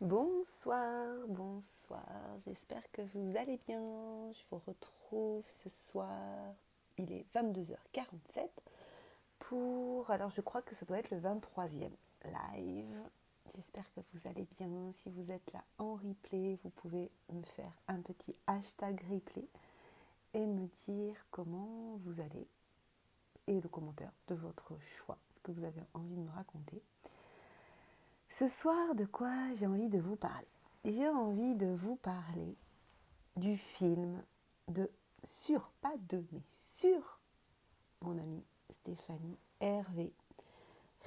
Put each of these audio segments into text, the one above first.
Bonsoir, bonsoir, j'espère que vous allez bien. Je vous retrouve ce soir, il est 22h47 alors je crois que ça doit être le 23e live. J'espère que vous allez bien. Si vous êtes là en replay, vous pouvez me faire un petit hashtag replay et me dire comment vous allez et le commentaire de votre choix, ce que vous avez envie de me raconter. Ce soir, de quoi j'ai envie de vous parler? J'ai envie de vous parler du film sur mon amie Stéphanie Hervé,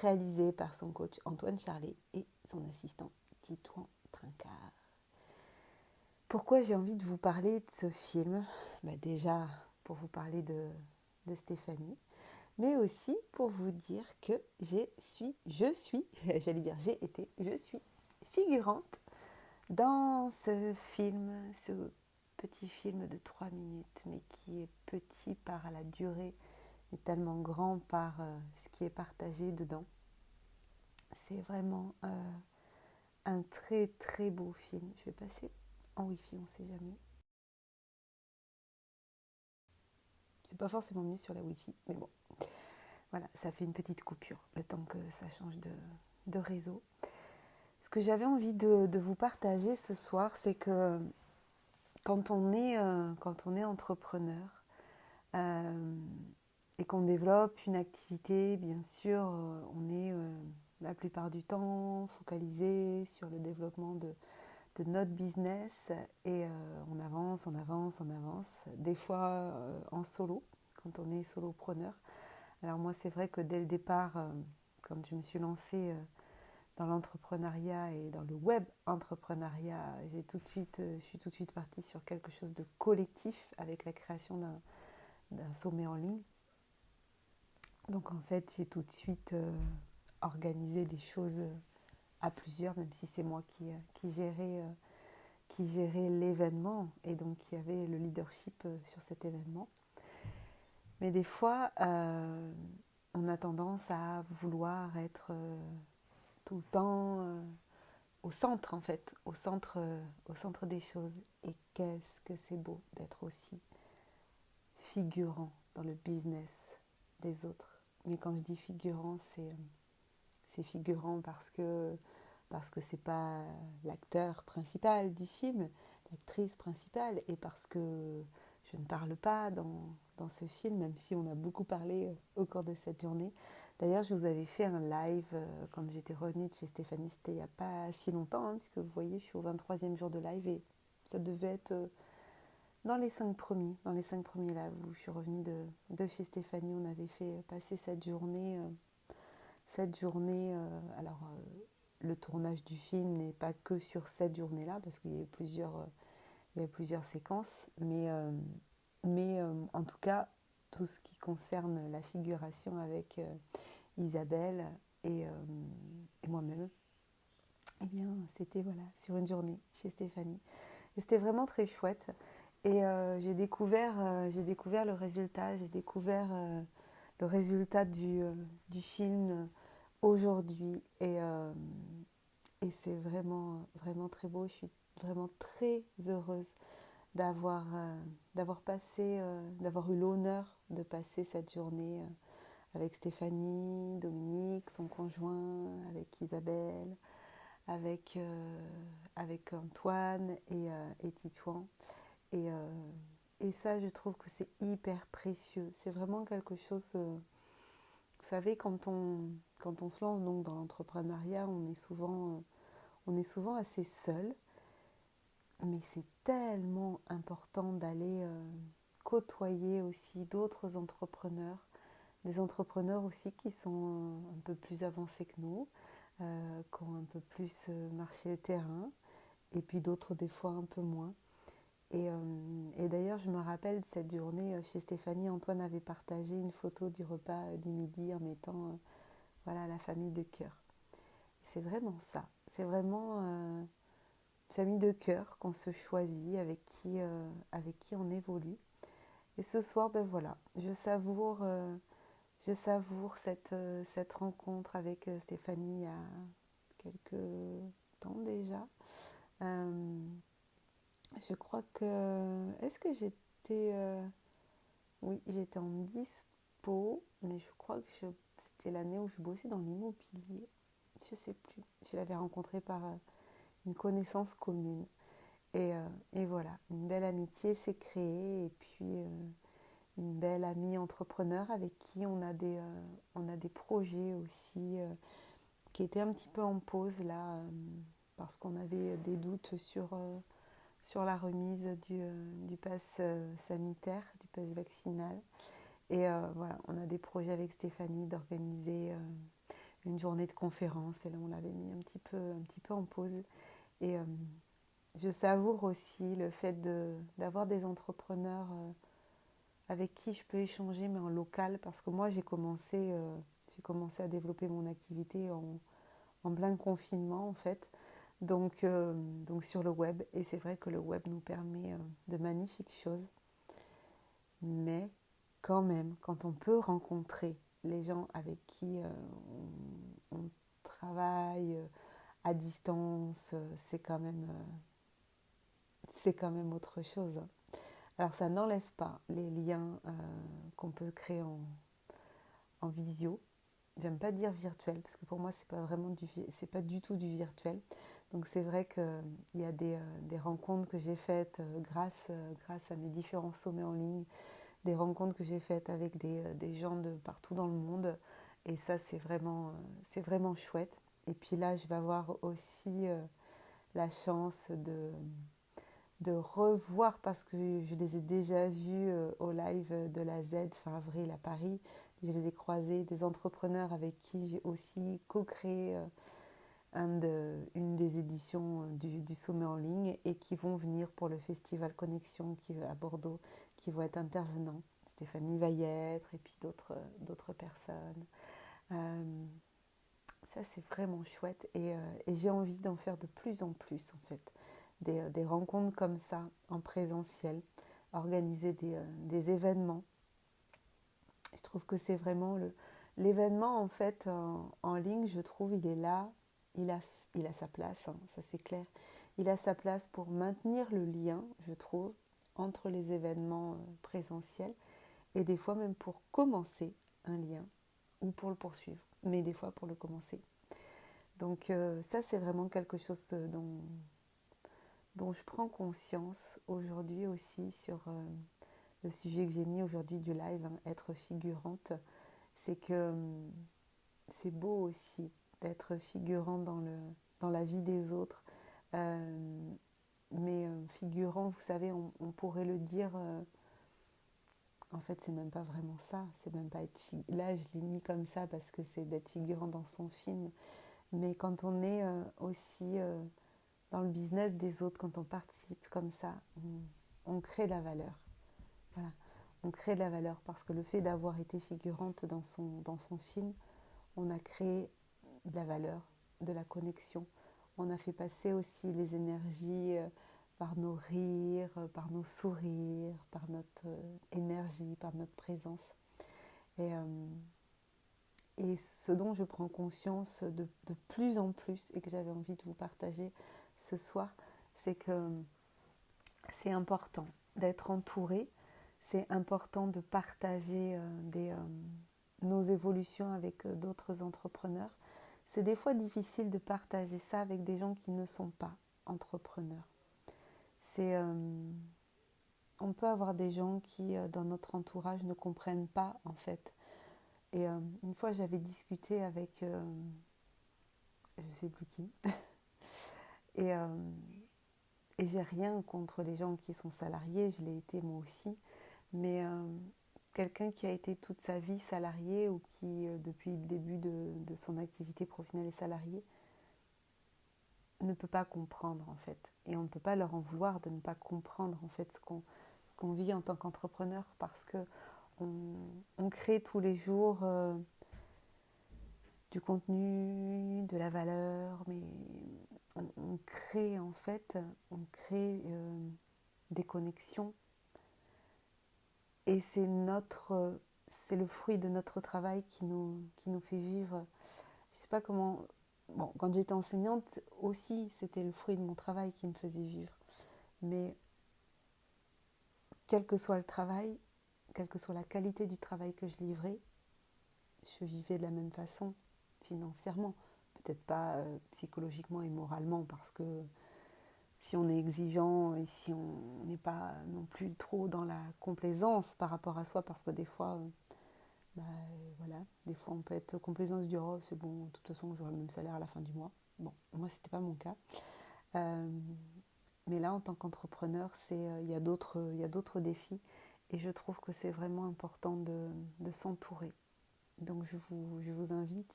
réalisé par son coach Antoine Charlet et son assistant Titouan Trincard. Pourquoi j'ai envie de vous parler de ce film? Déjà, pour vous parler de Stéphanie, mais aussi pour vous dire que je suis figurante dans ce film, ce petit film de 3 minutes, mais qui est petit par la durée et tellement grand par ce qui est partagé dedans. C'est vraiment un très très beau film. Je vais passer en wifi, on ne sait jamais. C'est pas forcément mieux sur la wifi, mais bon. Voilà, ça fait une petite coupure, le temps que ça change de réseau. Ce que j'avais envie de vous partager ce soir, c'est que quand on est entrepreneur, euh, et qu'on développe une activité, bien sûr, on est la plupart du temps focalisé sur le développement de notre business et on avance, on avance, on avance, des fois en solo, quand on est solopreneur. Alors moi, c'est vrai que dès le départ, quand je me suis lancée dans l'entrepreneuriat et dans le web entrepreneuriat, je suis tout de suite partie sur quelque chose de collectif avec la création d'un sommet en ligne. Donc en fait, j'ai tout de suite organisé les choses à plusieurs, même si c'est moi qui gérait l'événement et donc qui avait le leadership sur cet événement. Mais des fois, on a tendance à vouloir être tout le temps au centre en fait, au centre des choses. Et qu'est-ce que c'est beau d'être aussi figurant dans le business des autres. Mais quand je dis figurant, c'est figurant parce que c'est pas l'acteur principal du film, l'actrice principale, et parce que je ne parle pas dans ce film, même si on a beaucoup parlé au cours de cette journée. D'ailleurs, je vous avais fait un live quand j'étais revenue de chez Stéphanie, c'était il n'y a pas si longtemps, hein, puisque vous voyez, je suis au 23e jour de live, et ça devait être dans les 5 premiers lives où je suis revenue de chez Stéphanie. On avait fait passer cette journée. Le tournage du film n'est pas que sur cette journée-là, parce qu'il y a eu plusieurs séquences, mais en tout cas, tout ce qui concerne la figuration avec Isabelle et moi-même, eh bien, c'était voilà, sur une journée chez Stéphanie. Et c'était vraiment très chouette. Et j'ai découvert le résultat, le résultat du film aujourd'hui. Et c'est vraiment, vraiment très beau. Je suis vraiment très heureuse d'avoir d'avoir eu l'honneur de passer cette journée avec Stéphanie, Dominique, son conjoint, avec Isabelle, avec Antoine et Titouan. Et, euh, et ça, je trouve que c'est hyper précieux. C'est vraiment quelque chose. Vous savez, quand on se lance donc dans l'entrepreneuriat, on est souvent assez seul. Mais c'est tellement important d'aller côtoyer aussi d'autres entrepreneurs, des entrepreneurs aussi qui sont un peu plus avancés que nous, qui ont un peu plus marché le terrain, et puis d'autres des fois un peu moins. Et d'ailleurs, je me rappelle de cette journée chez Stéphanie, Antoine avait partagé une photo du repas du midi en mettant voilà, la famille de cœur. C'est vraiment ça. C'est vraiment une famille de cœur qu'on se choisit, avec qui on évolue. Et ce soir, ben voilà, je savoure cette rencontre avec Stéphanie il y a quelques temps déjà. Euh, je crois que... Est-ce que j'étais... Oui, j'étais en dispo, mais je crois que c'était l'année où je bossais dans l'immobilier. Je sais plus. Je l'avais rencontré par une connaissance commune. Et voilà, une belle amitié s'est créée et puis une belle amie entrepreneur avec qui on a des projets aussi qui étaient un petit peu en pause là parce qu'on avait des doutes sur la remise du pass sanitaire, du pass vaccinal. Et voilà, on a des projets avec Stéphanie d'organiser une journée de conférence et là on l'avait mis un petit peu en pause. Et je savoure aussi le fait d'avoir des entrepreneurs avec qui je peux échanger, mais en local, parce que moi j'ai commencé à développer mon activité en plein confinement en fait, donc sur le web. Et c'est vrai que le web nous permet de magnifiques choses, mais quand même, quand on peut rencontrer les gens avec qui on travaille à distance, c'est quand même autre chose. Alors ça n'enlève pas les liens qu'on peut créer en visio. J'aime pas dire virtuel parce que pour moi c'est pas du tout du virtuel. Donc c'est vrai qu'il y a des rencontres que j'ai faites grâce à mes différents sommets en ligne, des rencontres que j'ai faites avec des gens de partout dans le monde. Et ça c'est vraiment chouette. Et puis là je vais avoir aussi la chance de revoir parce que je les ai déjà vus au live de la Z fin avril à Paris. Je les ai croisés, des entrepreneurs avec qui j'ai aussi co-créé une des éditions du sommet en ligne et qui vont venir pour le festival Connexion à Bordeaux, qui vont être intervenants. Stéphanie va y être et puis d'autres personnes. Euh, Ça, c'est vraiment chouette et j'ai envie d'en faire de plus en plus en fait. Des rencontres comme ça en présentiel, organiser des événements. Je trouve que c'est vraiment l'événement en fait en ligne, je trouve, il est là, il a sa place, hein, ça c'est clair. Il a sa place pour maintenir le lien, je trouve, entre les événements présentiels et des fois même pour commencer un lien ou pour le poursuivre, mais des fois pour le commencer. Donc ça, c'est vraiment quelque chose dont je prends conscience aujourd'hui aussi sur le sujet que j'ai mis aujourd'hui du live, hein, être figurante. C'est que c'est beau aussi d'être figurant dans la vie des autres. Euh, mais figurant, vous savez, on pourrait le dire, en fait, c'est même pas vraiment ça. C'est même pas être là, je l'ai mis comme ça parce que c'est d'être figurant dans son film. Mais quand on est aussi dans le business des autres, quand on participe comme ça, on crée de la valeur. Voilà. On crée de la valeur parce que le fait d'avoir été figurante dans son film, on a créé de la valeur, de la connexion. On a fait passer aussi les énergies par nos rires, par nos sourires, par notre énergie, par notre présence. Et, et ce dont je prends conscience de plus en plus et que j'avais envie de vous partager ce soir, c'est que c'est important d'être entouré, c'est important de partager nos évolutions avec d'autres entrepreneurs. C'est des fois difficile de partager ça avec des gens qui ne sont pas entrepreneurs. C'est, on peut avoir des gens qui, dans notre entourage, ne comprennent pas en fait. Et une fois, j'avais discuté avec, je ne sais plus qui, et, euh, et j'ai rien contre les gens qui sont salariés, je l'ai été moi aussi, mais quelqu'un qui a été toute sa vie salarié ou qui, depuis le début de son activité professionnelle est salarié, ne peut pas comprendre en fait. Et on ne peut pas leur en vouloir de ne pas comprendre en fait ce qu'on vit en tant qu'entrepreneur parce que on crée tous les jours du contenu, de la valeur, mais on crée en fait, on crée des connexions et c'est le fruit de notre travail qui nous fait vivre. Je sais pas comment. bon, quand j'étais enseignante aussi, c'était le fruit de mon travail qui me faisait vivre. Mais quel que soit le travail, quelle que soit la qualité du travail que je livrais, je vivais de la même façon, financièrement. Peut-être pas psychologiquement et moralement, parce que si on est exigeant et si on n'est pas non plus trop dans la complaisance par rapport à soi, parce que des fois, bah, voilà, des fois on peut être complaisant, se dire oh c'est bon, de toute façon j'aurai le même salaire à la fin du mois. Bon, moi c'était pas mon cas. Euh, mais là en tant qu'entrepreneur, il y a d'autres défis et je trouve que c'est vraiment important de s'entourer. Donc je vous invite,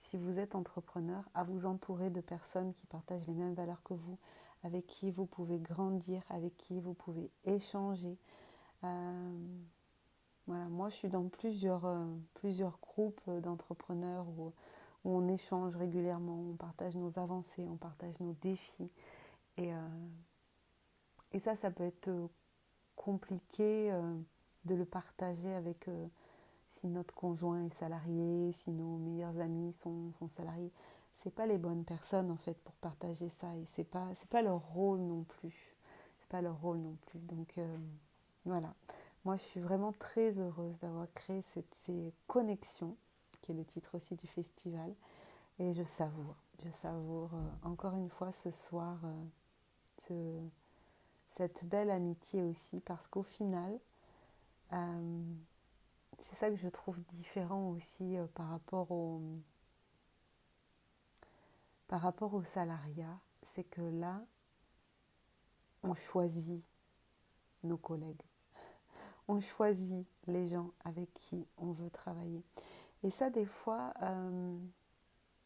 si vous êtes entrepreneur, à vous entourer de personnes qui partagent les mêmes valeurs que vous, avec qui vous pouvez grandir, avec qui vous pouvez échanger. Euh, voilà, moi je suis dans plusieurs groupes d'entrepreneurs où on échange régulièrement, on partage nos avancées, on partage nos défis. Et, euh, et ça peut être compliqué de le partager avec si notre conjoint est salarié, si nos meilleurs amis sont salariés. C'est pas les bonnes personnes en fait pour partager ça et c'est pas leur rôle non plus. C'est pas leur rôle non plus. Donc voilà. Moi je suis vraiment très heureuse d'avoir créé ces connexions, qui est le titre aussi du festival. Et je savoure encore une fois ce soir ce, cette belle amitié aussi parce qu'au final, euh, c'est ça que je trouve différent aussi par rapport au salariat, c'est que là, on choisit nos collègues, on choisit les gens avec qui on veut travailler. Et ça, des fois,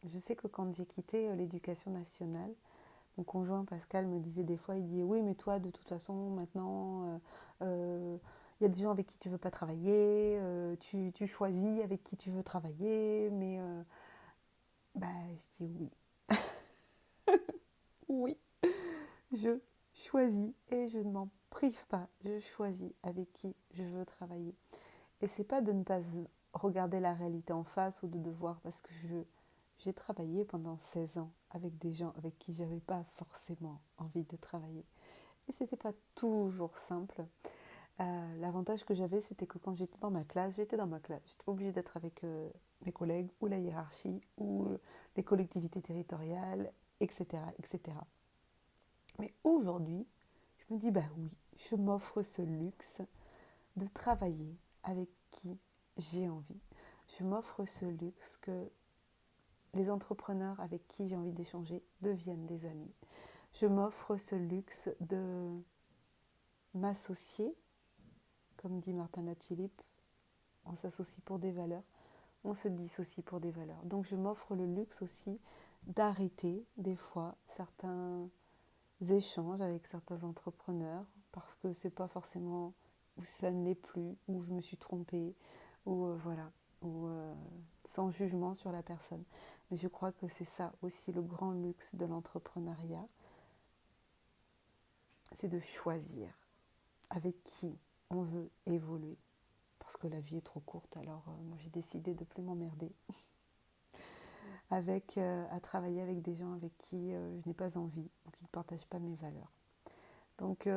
je sais que quand j'ai quitté l'éducation nationale, mon conjoint Pascal me disait des fois, il dit oui, mais toi, de toute façon, maintenant, il y a des gens avec qui tu ne veux pas travailler, tu choisis avec qui tu veux travailler, mais bah, je dis oui. Oui, je choisis et je ne m'en prive pas. Je choisis avec qui je veux travailler. Et c'est pas de ne pas regarder la réalité en face ou de devoir, parce que j'ai travaillé pendant 16 ans avec des gens avec qui j'avais pas forcément envie de travailler. Et c'était pas toujours simple. L'avantage que j'avais, c'était que quand j'étais dans ma classe, j'étais dans ma classe. J'étais pas obligée d'être avec mes collègues ou la hiérarchie ou les collectivités territoriales, etc., etc. Mais aujourd'hui, je me dis, bah oui, je m'offre ce luxe de travailler avec qui j'ai envie. Je m'offre ce luxe que les entrepreneurs avec qui j'ai envie d'échanger deviennent des amis. Je m'offre ce luxe de m'associer, comme dit Martin Latulippe, on s'associe pour des valeurs, on se dissocie pour des valeurs. Donc je m'offre le luxe aussi d'arrêter des fois certains échanges avec certains entrepreneurs parce que c'est pas forcément, ou ça ne l'est plus, ou je me suis trompée, ou voilà, ou sans jugement sur la personne. Mais je crois que c'est ça aussi le grand luxe de l'entrepreneuriat, c'est de choisir avec qui on veut évoluer. Parce que la vie est trop courte, alors moi j'ai décidé de ne plus m'emmerder à travailler avec des gens avec qui je n'ai pas envie ou qui ne partagent pas mes valeurs. Donc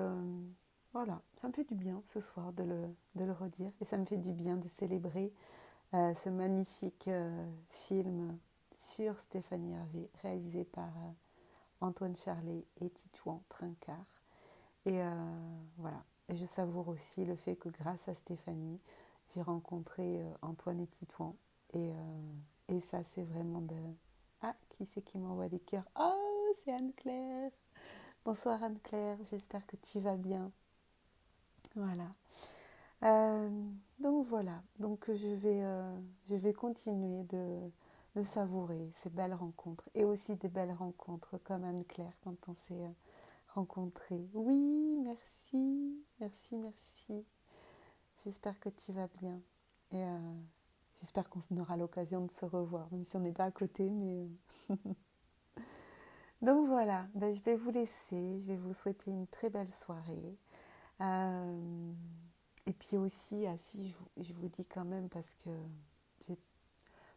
voilà, ça me fait du bien ce soir de le redire et ça me fait du bien de célébrer ce magnifique film sur Stéphanie Hervé réalisé par Antoine Charlet et Titouan Trincart. Et voilà, et je savoure aussi le fait que grâce à Stéphanie, j'ai rencontré Antoine et Titouan et ça c'est vraiment de... Ah, qui c'est qui m'envoie des cœurs? Oh, c'est Anne-Claire. Bonsoir Anne-Claire, j'espère que tu vas bien. Voilà. Euh, donc voilà, donc je vais continuer de savourer ces belles rencontres et aussi des belles rencontres comme Anne-Claire quand on s'est rencontrés. Oui, merci, merci, merci. J'espère que tu vas bien et j'espère qu'on aura l'occasion de se revoir, même si on n'est pas à côté, mais... Donc voilà, ben, je vais vous laisser, je vais vous souhaiter une très belle soirée. Euh, et puis aussi, ah si, je vous dis quand même, parce que j'ai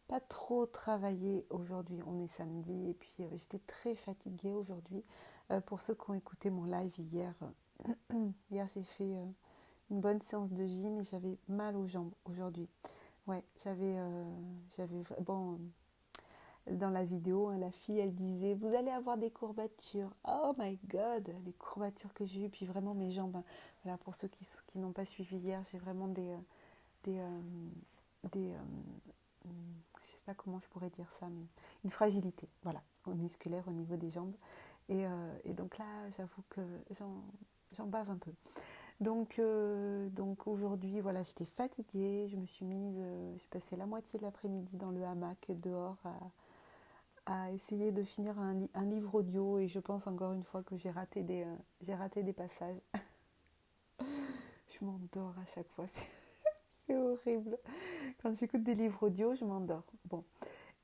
pas trop travaillé aujourd'hui. On est samedi et puis j'étais très fatiguée aujourd'hui. Pour ceux qui ont écouté mon live hier, hier j'ai fait une bonne séance de gym et j'avais mal aux jambes aujourd'hui. Ouais, bon, dans la vidéo, hein, la fille, elle disait, vous allez avoir des courbatures. Oh my God, les courbatures que j'ai eues. Puis vraiment mes jambes, hein. Voilà, pour ceux qui n'ont pas suivi hier, j'ai vraiment des, euh, des je sais pas comment je pourrais dire ça, mais une fragilité, voilà, musculaire au niveau des jambes. Et donc là, j'avoue que j'en bave un peu. Donc aujourd'hui, voilà, j'étais fatiguée, je me suis mise, j'ai passé la moitié de l'après-midi dans le hamac dehors à essayer de finir un livre audio et je pense encore une fois que j'ai raté des passages. Je m'endors à chaque fois, c'est horrible. Quand j'écoute des livres audio, je m'endors. Bon.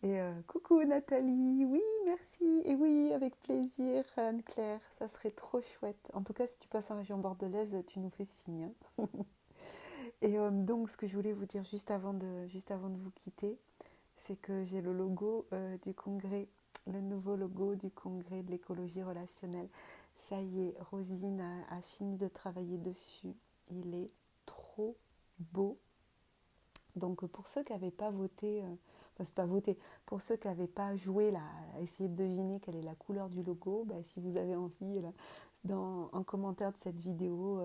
Et coucou Nathalie, oui merci, et oui avec plaisir Anne-Claire, ça serait trop chouette. En tout cas si tu passes en région bordelaise, tu nous fais signe, hein. Et donc ce que je voulais vous dire juste avant de vous quitter, c'est que j'ai le logo du congrès, le nouveau logo du congrès de l'écologie relationnelle. Ça y est, Rosine a fini de travailler dessus, il est trop beau. Donc pour ceux qui n'avaient pas voté, enfin c'est pas voté, pour ceux qui n'avaient pas joué là, à essayer de deviner quelle est la couleur du logo, bah, si vous avez envie, là, en commentaire de cette vidéo,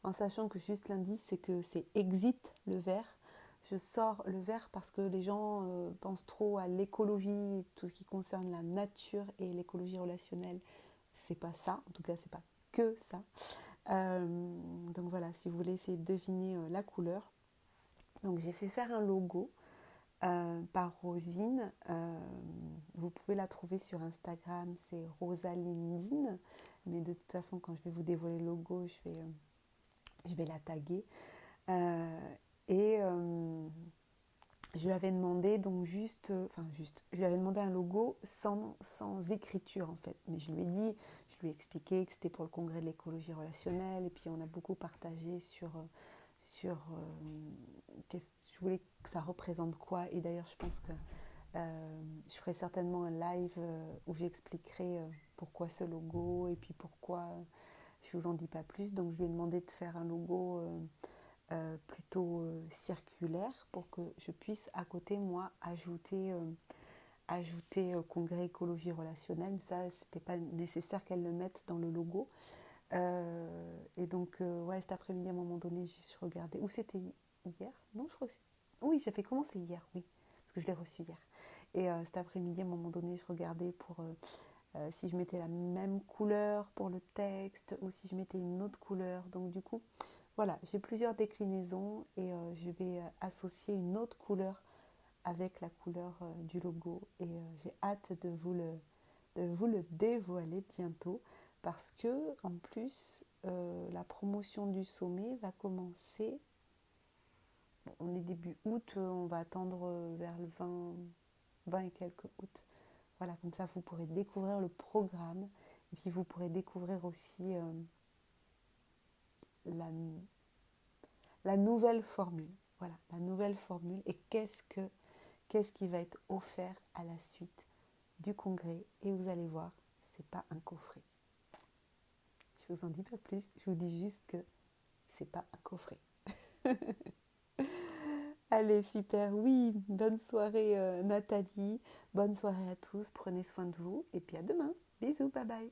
en sachant que juste l'indice c'est que c'est exit le vert. Je sors le vert parce que les gens pensent trop à l'écologie, tout ce qui concerne la nature et l'écologie relationnelle. C'est pas ça, en tout cas c'est pas que ça. Donc voilà, si vous voulez essayer de deviner la couleur. Donc j'ai fait faire un logo par Rosine. Vous pouvez la trouver sur Instagram, c'est Rosalindine. Mais de toute façon, quand je vais vous dévoiler le logo, je vais la taguer. Euh, et je lui avais demandé je lui avais demandé un logo sans écriture en fait. Mais je lui ai expliqué que c'était pour le congrès de l'écologie relationnelle. Et puis on a beaucoup partagé je voulais que ça représente quoi. Et d'ailleurs, je pense que je ferai certainement un live où j'expliquerai pourquoi ce logo et puis pourquoi je vous en dis pas plus. Donc je lui ai demandé de faire un logo plutôt circulaire pour que je puisse à côté moi ajouter au congrès écologie relationnelle. Mais ça, c'était pas nécessaire qu'elle le mette dans le logo. Et donc, ouais, cet après-midi, à un moment donné, je regardais. Ou c'était hier? Non, je crois que c'est. Oui, j'avais commencé hier, oui, parce que je l'ai reçu hier. Et cet après-midi, à un moment donné, je regardais pour si je mettais la même couleur pour le texte ou si je mettais une autre couleur. Donc, du coup, voilà, j'ai plusieurs déclinaisons et je vais associer une autre couleur avec la couleur du logo. Et j'ai hâte de vous le dévoiler bientôt parce que en plus la promotion du sommet va commencer. Bon, on est début août, on va attendre vers le 20 et quelques août. Voilà, comme ça vous pourrez découvrir le programme et puis vous pourrez découvrir aussi la, la nouvelle formule. Voilà, la nouvelle formule et qu'est-ce qui va être offert à la suite du congrès. Et vous allez voir, c'est pas un coffret. Je vous en dis pas plus, je vous dis juste que c'est pas un coffret. Allez, super, oui, bonne soirée Nathalie, bonne soirée à tous, prenez soin de vous et puis à demain. Bisous, bye bye.